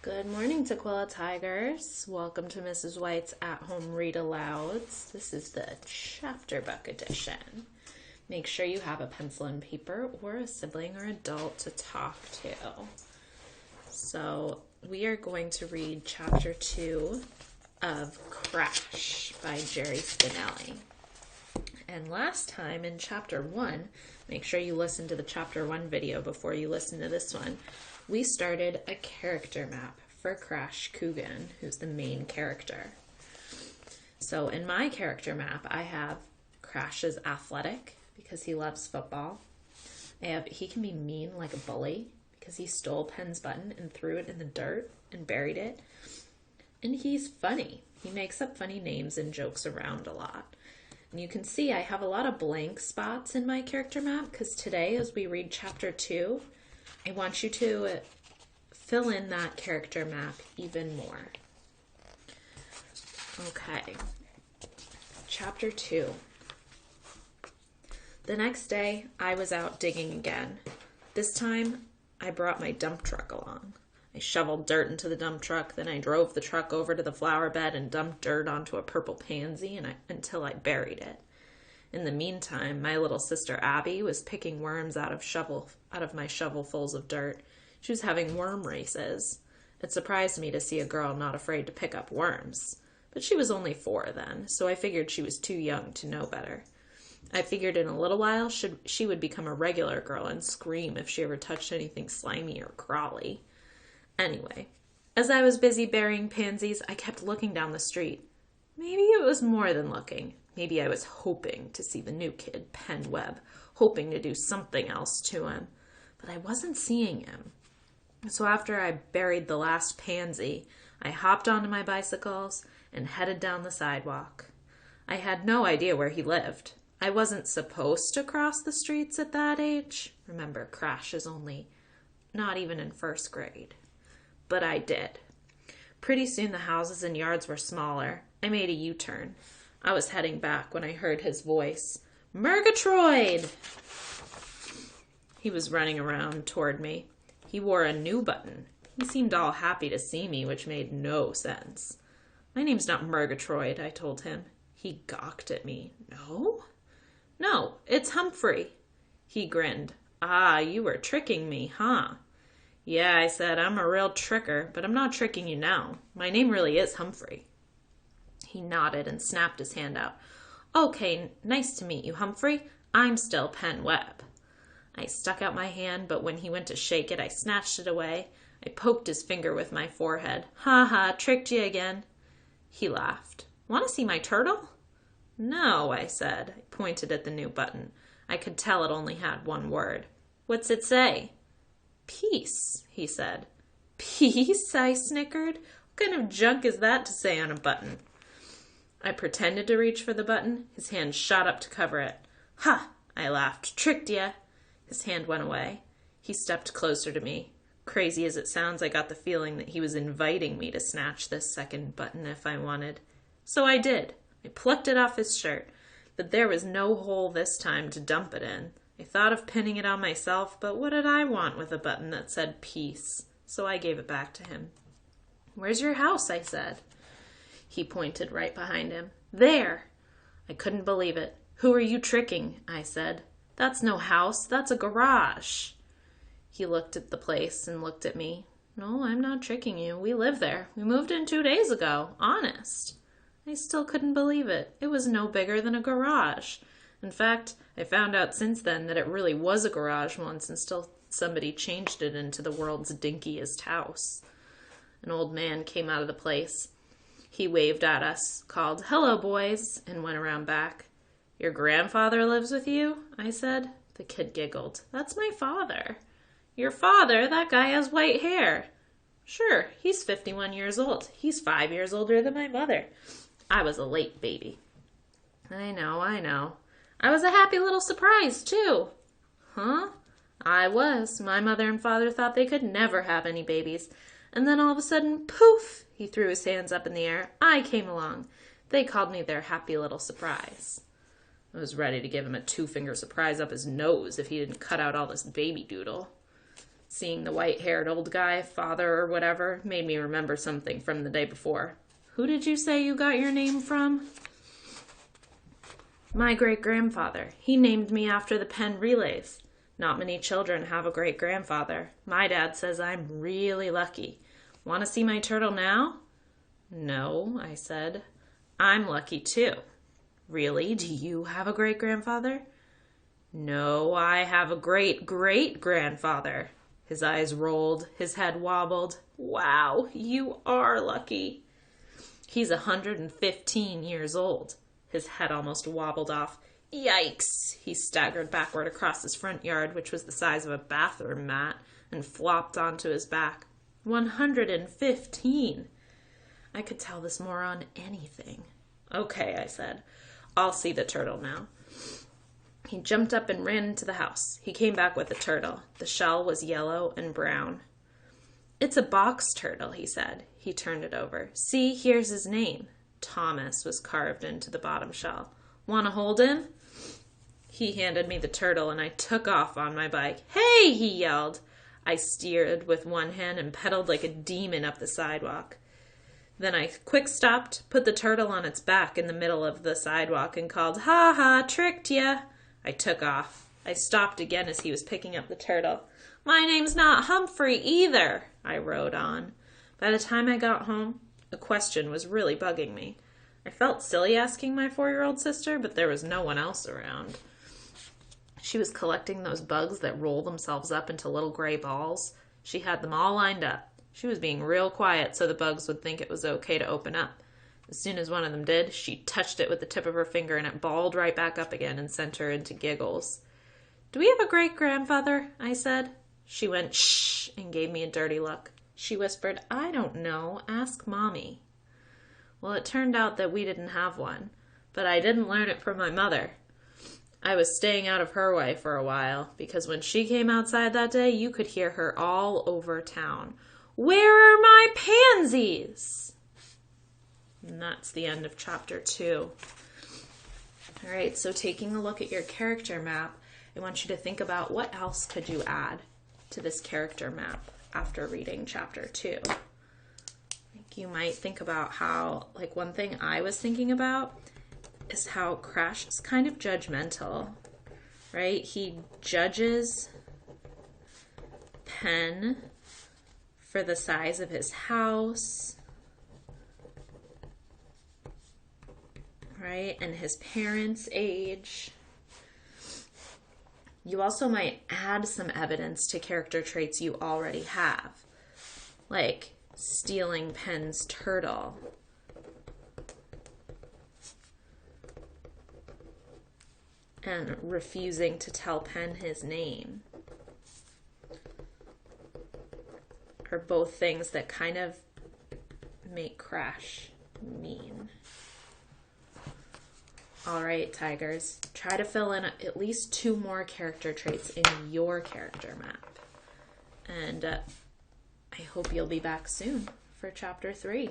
Good morning, Tukwila Tigers. Welcome to Mrs. White's At-Home Read-Alouds. This is the chapter book edition. Make sure you have a pencil and paper or a sibling or adult to talk to. So we are going to read chapter 2 of Crash by Jerry Spinelli. And last time in chapter 1, make sure you listen to the chapter 1 video before you listen to this one, we started a character map for Crash Coogan, who's the main character. So in my character map, I have Crash is athletic because he loves football. He can be mean like a bully because he stole Pen's button and threw it in the dirt and buried it. And he's funny. He makes up funny names and jokes around a lot. And you can see I have a lot of blank spots in my character map because today, as we read chapter 2, I want you to fill in that character map even more. Okay, chapter 2. The next day, I was out digging again. This time, I brought my dump truck along. I shoveled dirt into the dump truck, then I drove the truck over to the flower bed and dumped dirt onto a purple pansy until I buried it. In the meantime, my little sister Abby was picking worms out of my shovelfuls of dirt. She was having worm races. It surprised me to see a girl not afraid to pick up worms. But she was only 4 then, so I figured she was too young to know better. I figured in a little while she would become a regular girl and scream if she ever touched anything slimy or crawly. Anyway, as I was busy burying pansies, I kept looking down the street. Maybe it was more than looking. Maybe I was hoping to see the new kid, Pen Webb, hoping to do something else to him. But I wasn't seeing him. So after I buried the last pansy, I hopped onto my bicycles and headed down the sidewalk. I had no idea where he lived. I wasn't supposed to cross the streets at that age. Remember, Crash is not even in 1st grade. But I did. Pretty soon the houses and yards were smaller. I made a U-turn. I was heading back when I heard his voice. Murgatroyd! He was running around toward me. He wore a new button. He seemed all happy to see me, which made no sense. My name's not Murgatroyd, I told him. He gawked at me. No? No, it's Humphrey. He grinned. Ah, you were tricking me, huh? Yeah, I said, I'm a real tricker, but I'm not tricking you now. My name really is Humphrey. He nodded and snapped his hand out. Okay, nice to meet you, Humphrey. I'm still Pen Webb. I stuck out my hand, but when he went to shake it, I snatched it away. I poked his finger with my forehead. Ha ha, tricked you again. He laughed. Want to see my turtle? No, I said. I pointed at the new button. I could tell it only had one word. What's it say? Peace, he said. Peace? I snickered. What kind of junk is that to say on a button? I pretended to reach for the button. His hand shot up to cover it. Ha! I laughed. Tricked ya. His hand went away. He stepped closer to me. Crazy as it sounds, I got the feeling that he was inviting me to snatch this second button if I wanted. So I did. I plucked it off his shirt, but there was no hole this time to dump it in. I thought of pinning it on myself, but what did I want with a button that said peace? So I gave it back to him. Where's your house? I said. He pointed right behind him. There! I couldn't believe it. Who are you tricking? I said. That's no house. That's a garage. He looked at the place and looked at me. No, I'm not tricking you. We live there. We moved in 2 days ago. Honest. I still couldn't believe it. It was no bigger than a garage. In fact, I found out since then that it really was a garage once and still somebody changed it into the world's dinkiest house. An old man came out of the place. He waved at us, called, "Hello, boys," and went around back. Your grandfather lives with you? I said. The kid giggled. That's my father. Your father? That guy has white hair. Sure, he's 51 years old. He's 5 years older than my mother. I was a late baby. I know. I was a happy little surprise, too. Huh? I was. My mother and father thought they could never have any babies. And then all of a sudden, poof, he threw his hands up in the air. I came along. They called me their happy little surprise. I was ready to give him a 2-finger surprise up his nose if he didn't cut out all this baby doodle. Seeing the white-haired old guy, father or whatever, made me remember something from the day before. Who did you say you got your name from? My great-grandfather. He named me after the Penn relays. Not many children have a great-grandfather. My dad says I'm really lucky. Want to see my turtle now? No, I said. I'm lucky too. Really? Do you have a great-grandfather? No, I have a great-great-grandfather. His eyes rolled, his head wobbled. Wow, you are lucky. He's 115 years old. His head almost wobbled off. Yikes! He staggered backward across his front yard, which was the size of a bathroom mat, and flopped onto his back. 115! I could tell this moron anything. Okay, I said. I'll see the turtle now. He jumped up and ran into the house. He came back with the turtle. The shell was yellow and brown. It's a box turtle, he said. He turned it over. See, here's his name. Thomas was carved into the bottom shell. Want to hold him? He handed me the turtle, and I took off on my bike. Hey, he yelled. I steered with one hand and pedaled like a demon up the sidewalk. Then I quick stopped, put the turtle on its back in the middle of the sidewalk, and called, "Ha ha, tricked ya." I took off. I stopped again as he was picking up the turtle. My name's not Humphrey either, I rode on. By the time I got home, a question was really bugging me. I felt silly asking my 4-year-old sister, but there was no one else around. She was collecting those bugs that roll themselves up into little gray balls. She had them all lined up. She was being real quiet so the bugs would think it was okay to open up. As soon as one of them did, she touched it with the tip of her finger and it balled right back up again and sent her into giggles. Do we have a great-grandfather? I said. She went shh and gave me a dirty look. She whispered, I don't know. Ask Mommy. Well, it turned out that we didn't have one, but I didn't learn it from my mother. I was staying out of her way for a while, because when she came outside that day, you could hear her all over town. Where are my pansies? And that's the end of chapter 2. All right, so taking a look at your character map, I want you to think about what else could you add to this character map after reading chapter 2. You might think about how, one thing I was thinking about is how Crash is kind of judgmental, right? He judges Penn for the size of his house, right? And his parents' age. You also might add some evidence to character traits you already have, like stealing Penn's turtle. And refusing to tell Penn his name. Are both things that kind of make Crash mean. All right, Tigers, try to fill in at least 2 more character traits in your character map. And I hope you'll be back soon for chapter 3.